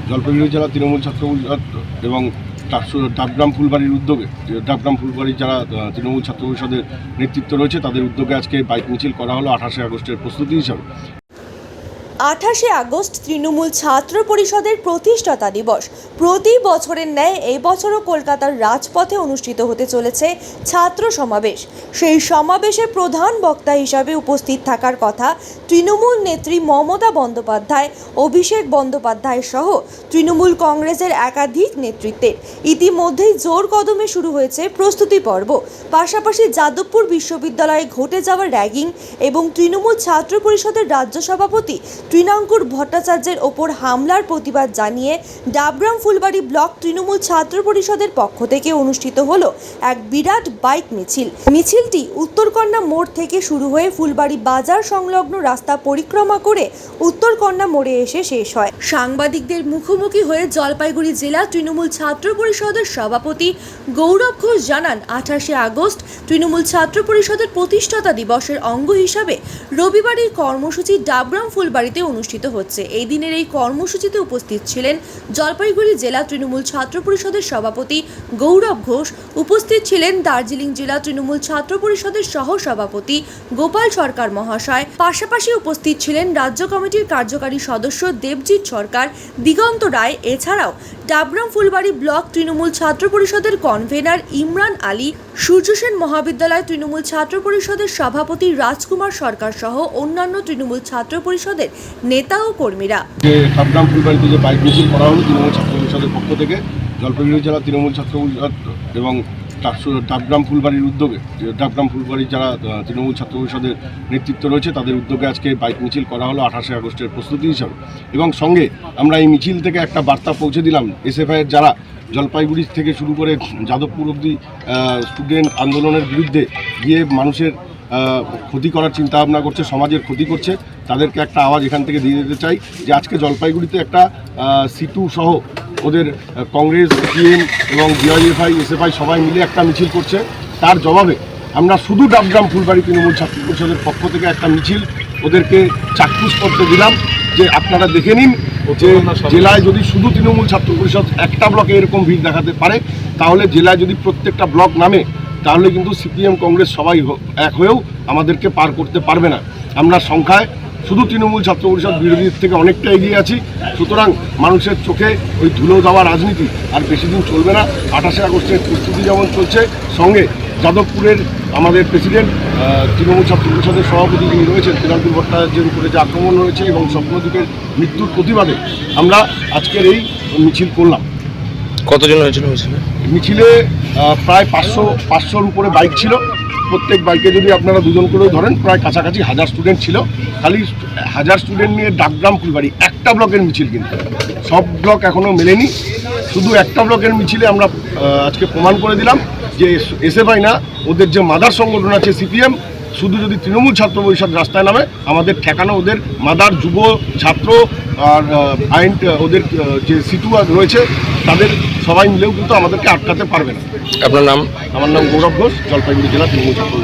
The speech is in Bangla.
জলপাইগুড়ি জেলা তৃণমূল ছাত্র পরিষদ এবং ডাবগ্রাম ফুলবাড়ির উদ্যোগে ডাবগ্রাম ফুলবাড়ি যারা তৃণমূল ছাত্র পরিষদের নেতৃত্ব রয়েছে তাদের উদ্যোগে আজকে বাইক মিছিল করা হলো 28 আগস্টের প্রস্তুতি হিসাবে। 28 আগস্ট তৃণমূল ছাত্র পরিষদের প্রতিষ্ঠাতা দিবস। প্রতি বছরের ন্যায় এই বছরও কলকাতার রাজপথে অনুষ্ঠিত হতে চলেছে ছাত্র সমাবেশ। সেই সমাবেশে প্রধান বক্তা হিসাবে উপস্থিত থাকার কথা তৃণমূল নেত্রী মমতা বন্দ্যোপাধ্যায়, অভিষেক বন্দ্যোপাধ্যায় সহ তৃণমূল কংগ্রেসের একাধিক নেতৃত্বের। ইতিমধ্যেই জোর কদমে শুরু হয়েছে প্রস্তুতি পর্ব। পাশাপাশি যাদবপুর বিশ্ববিদ্যালয়ে ঘটে যাওয়া র্যাগিং এবং তৃণমূল ছাত্র পরিষদের রাজ্য সভাপতি তৃণাঙ্কুর ভট্টাচার্যের ওপর হামলার প্রতিবাদ জানিয়ে ডাবগ্রাম ফুলবাড়ি ব্লক তৃণমূল ছাত্র পরিষদের পক্ষ থেকে অনুষ্ঠিত হলো এক বিরাট বাইক মিছিল। মিছিলটি উত্তরকন্যা মোড় থেকে শুরু হয়ে ফুলবাড়ি বাজার সংলগ্ন রাস্তা পরিক্রমা করে উত্তরকন্যা মোড়ে এসে শেষ হয়। সাংবাদিকদের মুখোমুখি হয়ে জলপাইগুড়ি জেলা তৃণমূল ছাত্র পরিষদের সভাপতি গৌরব ঘোষ জানান, 28 আগস্ট তৃণমূল ছাত্র পরিষদের প্রতিষ্ঠাতা দিবসের অঙ্গ হিসাবে রবিবার এই কর্মসূচি ডাবগ্রাম ফুলবাড়িতে অনুষ্ঠিত হচ্ছে। এই দিনের এই কর্মসূচিতে উপস্থিত ছিলেন জলপাইগুড়ি জেলা তৃণমূল ছাত্র পরিষদের সভাপতি গৌরব ঘোষ, উপস্থিত ছিলেন দার্জিলিং জেলা তৃণমূল ছাত্র পরিষদের সহ সভাপতি গোপাল সরকার মহাশয়, পাশাপাশি উপস্থিত ছিলেন রাজ্য কমিটির কার্যকারী সদস্য দেবজিৎ সরকার, দিগন্ত রায়। এছাড়াও ডাবগ্রাম ফুলবাড়ি ব্লক তৃণমূল ছাত্র পরিষদের কনভেনার ইমরান আলী, সূর্যসেন মহাবিদ্যালয় তৃণমূল ছাত্র পরিষদের সভাপতি রাজকুমার সরকার সহ অন্যান্য তৃণমূল ছাত্র পরিষদের নেতা ও কর্মীরা। ডাবগ্রাম ফুলবাড়িতে যে বাইক মিছিল করা হলো তৃণমূল ছাত্র পরিষদের পক্ষ থেকে জলপাইগুড়ি জেলা তৃণমূল ছাত্র পরিষদ এবং ডাবগ্রাম ফুলবাড়ির উদ্যোগে ডাবগ্রাম ফুলবাড়ি যারা তৃণমূল ছাত্র পরিষদের নেতৃত্ব রয়েছে তাদের উদ্যোগে আজকে বাইক মিছিল করা হলো 28 আগস্টের প্রস্তুতি হিসাবে। এবং সঙ্গে আমরা এই মিছিল থেকে একটা বার্তা পৌঁছে দিলাম এসএফআইয়ের যারা জলপাইগুড়ি থেকে শুরু করে যাদবপুর অবধি স্টুডেন্ট আন্দোলনের বিরুদ্ধে গিয়ে মানুষের ক্ষতি করার চিন্তাভাবনা করছে, সমাজের ক্ষতি করছে, তাদেরকে একটা আওয়াজ এখান থেকে দিয়ে দিতে চাই যে আজকে জলপাইগুড়িতে একটা সিটু সহ ওদের কংগ্রেস, সিপিএম এবং ডিওয়াইএফআই, এসএফআই সবাই মিলে একটা মিছিল করছে। তার জবাবে আমরা শুধু ডাবগ্রাম ফুলবাড়ি তৃণমূল ছাত্র পরিষদের পক্ষ থেকে একটা মিছিল ওদেরকে চাক্ষুষ করতে দিলাম যে আপনারা দেখে নিন যে জেলায় যদি শুধু তৃণমূল ছাত্র পরিষদ একটা ব্লকে এরকম ভিড় দেখাতে পারে, তাহলে জেলায় যদি প্রত্যেকটা ব্লক নামে তাহলে কিন্তু সিপিএম কংগ্রেস সবাই এক হয়েও আমাদেরকে পার করতে পারবে না। আমরা সংখ্যায় শুধু তৃণমূল ছাত্র পরিষদ বিরোধীদের থেকে অনেকটা এগিয়ে আছি। সুতরাং মানুষের চোখে ওই ধুলো দেওয়া রাজনীতি আর বেশি দিন চলবে না। 28 আগস্টের প্রস্তুতি যেমন চলছে, সঙ্গে যাদবপুরের আমাদের প্রেসিডেন্ট তৃণমূল ছাত্র পরিষদের সভাপতি যিনি রয়েছেন তৃণাঙ্কুর ভট্টাচার্যের উপরে যে আক্রমণ রয়েছে এবং স্বপ্নদ্বীপের মৃত্যুর প্রতিবাদে আমরা আজকের এই মিছিল করলাম। কতজন হয়েছিল মিছিলে? প্রায় 500-500-র উপরে বাইক ছিল। প্রত্যেক বাইকে যদি আপনারা দুজন করেও ধরেন প্রায় কাছাকাছি 1000 স্টুডেন্ট ছিল। খালি 1000 স্টুডেন্ট নিয়ে ডাবগ্রাম ফুলবাড়ি একটা ব্লকের মিছিল, কিন্তু সব ব্লক এখনও মেলেনি। শুধু একটা ব্লকের মিছিলে আমরা আজকে প্রমাণ করে দিলাম যে এসএফআই না, ওদের যে মাদার সংগঠন আছে সিপিএম, শুধু যদি তৃণমূল ছাত্র পরিষদ রাস্তায় নামে আমাদের ঠেকানো ওদের মাদার যুব ছাত্র আর আইন ওদের যে সিটু রয়েছে তাদের সবাই মিলেও কিন্তু আমাদেরকে আটকাতে পারবে না। আপনার নাম? আমার নাম গৌরব ঘোষ, জলপাইগুড়ি জেলা তৃণমূল ছাত্র।